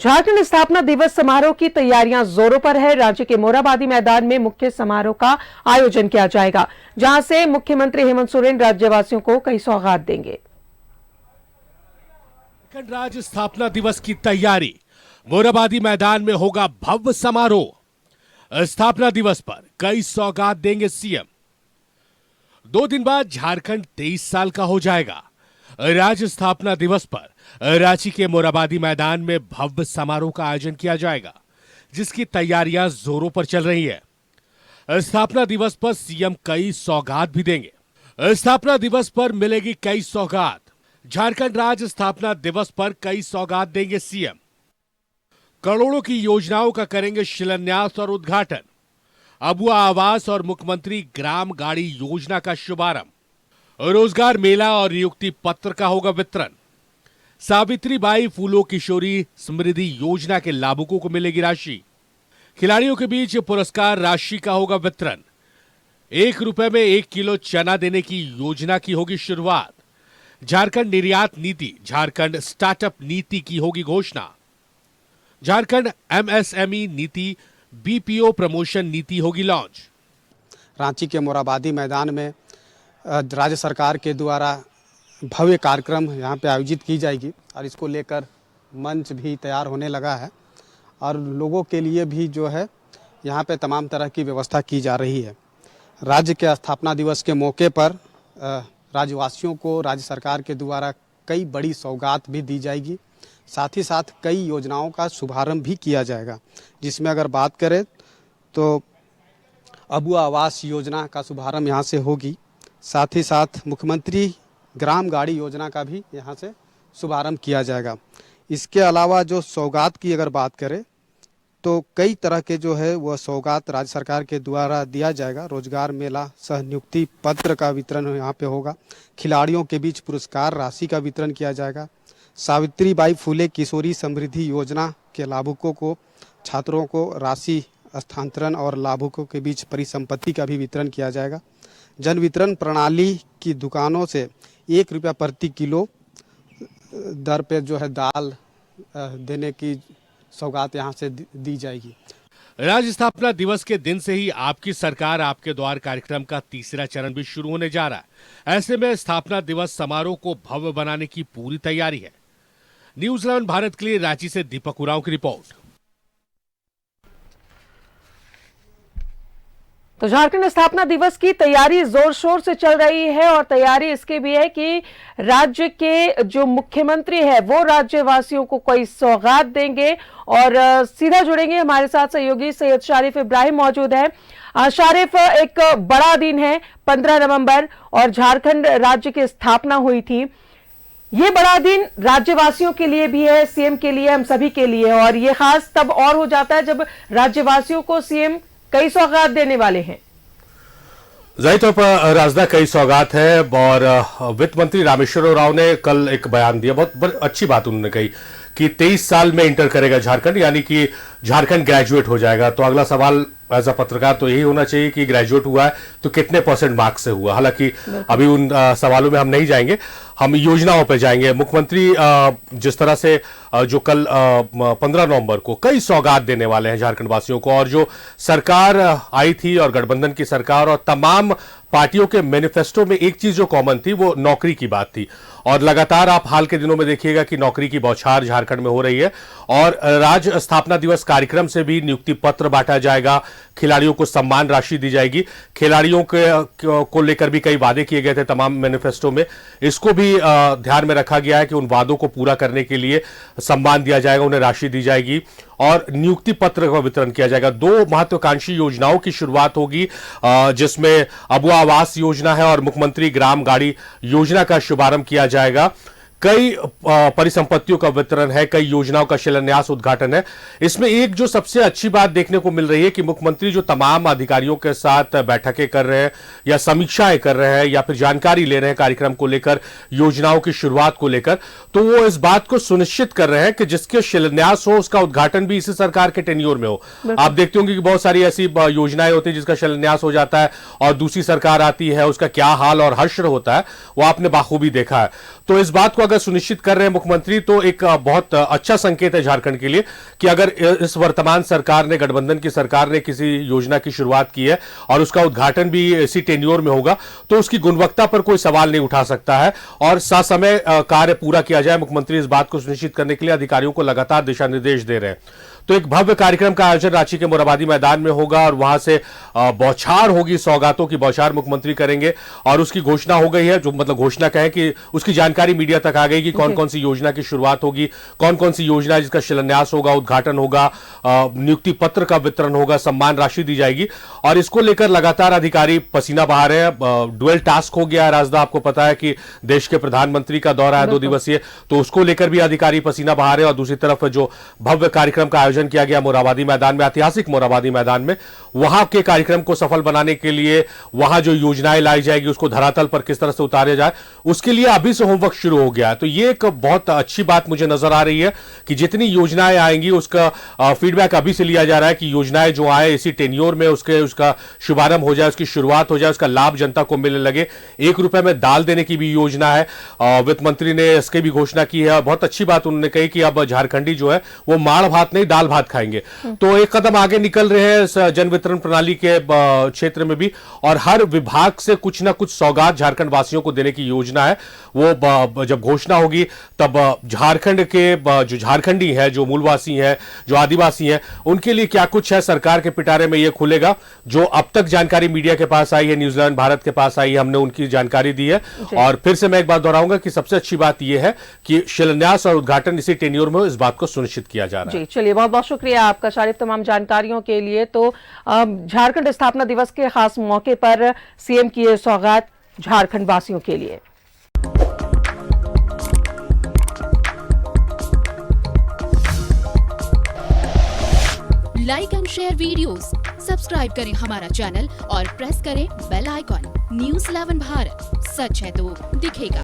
झारखंड स्थापना दिवस समारोह की तैयारियां जोरों पर है। राज्य के मोरहाबादी मैदान में मुख्य समारोह का आयोजन किया जाएगा, जहां से मुख्यमंत्री हेमंत सोरेन राज्यवासियों को कई सौगात देंगे। झारखंड राज्य स्थापना दिवस की तैयारी, मोरहाबादी मैदान में होगा भव्य समारोह। स्थापना दिवस पर कई सौगात देंगे सीएम। 2 दिन बाद झारखंड 23 साल का हो जाएगा। राज्य स्थापना दिवस पर रांची के मोरहाबादी मैदान में भव्य समारोह का आयोजन किया जाएगा, जिसकी तैयारियां जोरों पर चल रही है। स्थापना दिवस पर सीएम कई सौगात भी देंगे। स्थापना दिवस पर मिलेगी कई सौगात। झारखंड राज्य स्थापना दिवस पर कई सौगात देंगे सीएम। करोड़ों की योजनाओं का करेंगे शिलान्यास और उद्घाटन। अबुआ आवास और मुख्यमंत्री ग्राम गाड़ी योजना का शुभारंभ। रोजगार मेला और नियुक्ति पत्र का होगा वितरण। सावित्रीबाई फूलो किशोरी समृद्धि योजना के लाभुकों को मिलेगी राशि। खिलाड़ियों के बीच पुरस्कार राशि का होगा वितरण। 1 रुपए में 1 किलो चना देने की योजना की होगी शुरुआत। झारखंड निर्यात नीति, झारखंड स्टार्टअप नीति की होगी घोषणा। झारखंड एमएसएमई नीति, बीपीओ प्रमोशन नीति होगी लॉन्च। रांची के मोरहाबादी मैदान में राज्य सरकार के द्वारा भव्य कार्यक्रम यहाँ पे आयोजित की जाएगी और इसको लेकर मंच भी तैयार होने लगा है और लोगों के लिए भी जो है यहाँ पे तमाम तरह की व्यवस्था की जा रही है। राज्य के स्थापना दिवस के मौके पर राज्यवासियों को राज्य सरकार के द्वारा कई बड़ी सौगात भी दी जाएगी। साथ ही साथ कई योजनाओं का शुभारंभ भी किया जाएगा, जिसमें अगर बात करें तो अबुआ आवास योजना का शुभारंभ यहाँ से होगी। साथ ही साथ मुख्यमंत्री ग्राम गाड़ी योजना का भी यहाँ से शुभारंभ किया जाएगा। इसके अलावा जो सौगात की अगर बात करें तो कई तरह के जो है वह सौगात राज्य सरकार के द्वारा दिया जाएगा। रोजगार मेला सह नियुक्ति पत्र का वितरण यहाँ पे होगा। खिलाड़ियों के बीच पुरस्कार राशि का वितरण किया जाएगा। सावित्रीबाई फूले किशोरी समृद्धि योजना के लाभुकों को, छात्रों को राशि हस्तांतरण और लाभुकों के बीच परिसंपत्ति का भी वितरण किया जाएगा। जन वितरण प्रणाली की दुकानों से 1 रुपया प्रति किलो दर पे जो है दाल देने की सौगात यहाँ से दी जाएगी। राज्य स्थापना दिवस के दिन से ही आपकी सरकार आपके द्वार कार्यक्रम का तीसरा चरण भी शुरू होने जा रहा है। ऐसे में स्थापना दिवस समारोह को भव्य बनाने की पूरी तैयारी है। न्यूज़ 11 भारत के लिए रांची से दीपक उरांव की रिपोर्ट। तो झारखंड स्थापना दिवस की तैयारी जोर शोर से चल रही है और तैयारी इसकी भी है कि राज्य के जो मुख्यमंत्री है वो राज्यवासियों को कोई सौगात देंगे। और सीधा जुड़ेंगे, हमारे साथ सहयोगी सैयद शारिफ इब्राहिम मौजूद है। शारिफ, एक बड़ा दिन है 15 नवंबर और झारखंड राज्य की स्थापना हुई थी। ये बड़ा दिन राज्यवासियों के लिए भी है, सीएम के लिए, हम सभी के लिए, और ये खास तब और हो जाता है जब राज्यवासियों को सीएम कई सौगात देने वाले हैं। जाहिर तौर पर राजदा कई सौगात है और वित्त मंत्री रामेश्वर राव ने कल एक बयान दिया। बहुत अच्छी बात उन्होंने कही कि 23 साल में इंटर करेगा झारखंड, यानी कि झारखंड ग्रेजुएट हो जाएगा। तो अगला सवाल एज अ पत्रकार तो यही होना चाहिए कि ग्रेजुएट हुआ है तो कितने % मार्क्स से हुआ। हालांकि अभी उन सवालों में हम नहीं जाएंगे, हम योजनाओं पर जाएंगे। मुख्यमंत्री जिस तरह से जो कल 15 नवंबर को कई सौगात देने वाले हैं झारखंड वासियों को, और जो सरकार आई थी और गठबंधन की सरकार और तमाम पार्टियों के मैनिफेस्टो में एक चीज जो कॉमन थी वो नौकरी की बात थी। और लगातार आप हाल के दिनों में देखिएगा कि नौकरी की बौछार झारखंड में हो रही है। और राज्य स्थापना दिवस कार्यक्रम से भी नियुक्ति पत्र बांटा जाएगा, खिलाड़ियों को सम्मान राशि दी जाएगी। खिलाड़ियों को लेकर भी कई वादे किए गए थे तमाम मैनिफेस्टो में, इसको भी ध्यान में रखा गया है कि उन वादों को पूरा करने के लिए सम्मान दिया जाएगा, उन्हें राशि दी जाएगी और नियुक्ति पत्र का वितरण किया जाएगा। 2 महत्वाकांक्षी योजनाओं की शुरुआत होगी, जिसमें अबुआ आवास योजना है और मुख्यमंत्री ग्राम गाड़ी योजना का शुभारंभ किया जाएगा। कई परिसंपत्तियों का वितरण है, कई योजनाओं का शिलान्यास उद्घाटन है। इसमें एक जो सबसे अच्छी बात देखने को मिल रही है कि मुख्यमंत्री जो तमाम अधिकारियों के साथ बैठकें कर रहे हैं या समीक्षाएं कर रहे हैं या फिर जानकारी ले रहे हैं कार्यक्रम को लेकर, योजनाओं की शुरुआत को लेकर, तो वो इस बात को सुनिश्चित कर रहे हैं कि जिसके शिलान्यास हो उसका उद्घाटन भी इसी सरकार के टेन्योर में हो। आप देखते होंगे कि बहुत सारी ऐसी योजनाएं होती है जिसका शिलान्यास हो जाता है और दूसरी सरकार आती है, उसका क्या हाल और हश्र होता है वो आपने बाखूबी देखा है। तो इस बात को अगर सुनिश्चित कर रहे हैं मुख्यमंत्री तो एक बहुत अच्छा संकेत है झारखंड के लिए कि अगर इस वर्तमान सरकार ने, गठबंधन की सरकार ने किसी योजना की शुरुआत की है और उसका उद्घाटन भी इसी टेन्योर में होगा तो उसकी गुणवत्ता पर कोई सवाल नहीं उठा सकता है और ससमय कार्य पूरा किया जाए। मुख्यमंत्री इस बात को सुनिश्चित करने के लिए अधिकारियों को लगातार दिशा निर्देश दे रहे हैं। तो एक भव्य कार्यक्रम का आयोजन रांची के मोरहाबादी मैदान में होगा और वहां से बौछार होगी, सौगातों की बौछार मुख्यमंत्री करेंगे और उसकी घोषणा हो गई है। जो मतलब घोषणा कहें कि उसकी जानकारी मीडिया तक आ गई कि कौन कौन सी योजना की शुरुआत होगी, कौन कौन सी योजना जिसका शिलान्यास होगा, उद्घाटन होगा, नियुक्ति पत्र का वितरण होगा, सम्मान राशि दी जाएगी और इसको लेकर लगातार अधिकारी पसीना बहा रहे हैं। डुअल टास्क हो गया राजदा, आपको पता है कि देश के प्रधानमंत्री का दौरा है 2 दिवसीय, तो उसको लेकर भी अधिकारी पसीना बहा रहे हैं और दूसरी तरफ जो भव्य कार्यक्रम का आयोजन किया गया मोरहाबादी मैदान में, ऐतिहासिक मोरहाबादी मैदान में, वहां के कार्यक्रम को सफल बनाने के लिए वहां जो योजनाएं लाई जाएगी उसको धरातल पर किस तरह से उतारा जाए, उसके लिए अभी से होमवर्क शुरू हो गया है। तो ये एक बहुत अच्छी बात मुझे नजर आ रही है कि जितनी योजनाएं आएंगी उसका फीडबैक अभी से लिया जा रहा है कि योजनाएं जो आए इसी टेन्योर में उसका शुभारंभ हो जाए, उसकी शुरुआत हो जाए, उसका लाभ जनता को मिलने लगे। 1 रुपए में दाल देने की भी योजना है, वित्त मंत्री ने इसकी भी घोषणा की है। बहुत अच्छी बात उन्होंने कही कि अब झारखंडी जो है वो माड़ भात नहीं दाल भात खाएंगे। तो एक कदम आगे निकल रहे हैं इस जन वितरण प्रणाली के क्षेत्र में भी और हर विभाग से कुछ ना कुछ सौगात झारखंड वासियों को देने की योजना है। वो जब घोषणा होगी तब झारखंड के जो झारखंडी है, जो मूलवासी हैं, जो आदिवासी हैं, उनके लिए क्या कुछ है सरकार के पिटारे में ये खुलेगा। जो अब तक जानकारी मीडिया के पास आई है, न्यूजीलैंड भारत के पास आई है, हमने उनकी जानकारी दी है। और फिर से मैं एक बात दोहराऊंगा कि सबसे अच्छी बात यह है कि शिलान्यास और उद्घाटन इसी टेन्योर में इस बात को सुनिश्चित किया जा रहा है। चलिए, बहुत बहुत शुक्रिया आपका शारिफ तमाम जानकारियों के लिए। तो झारखंड स्थापना दिवस के खास मौके पर सीएम की ये सौगात झारखंड वासियों के लिए। Like and share videos, subscribe करें हमारा चैनल और प्रेस करें बेल आइकॉन। न्यूज़ 11 भारत, सच है तो दिखेगा।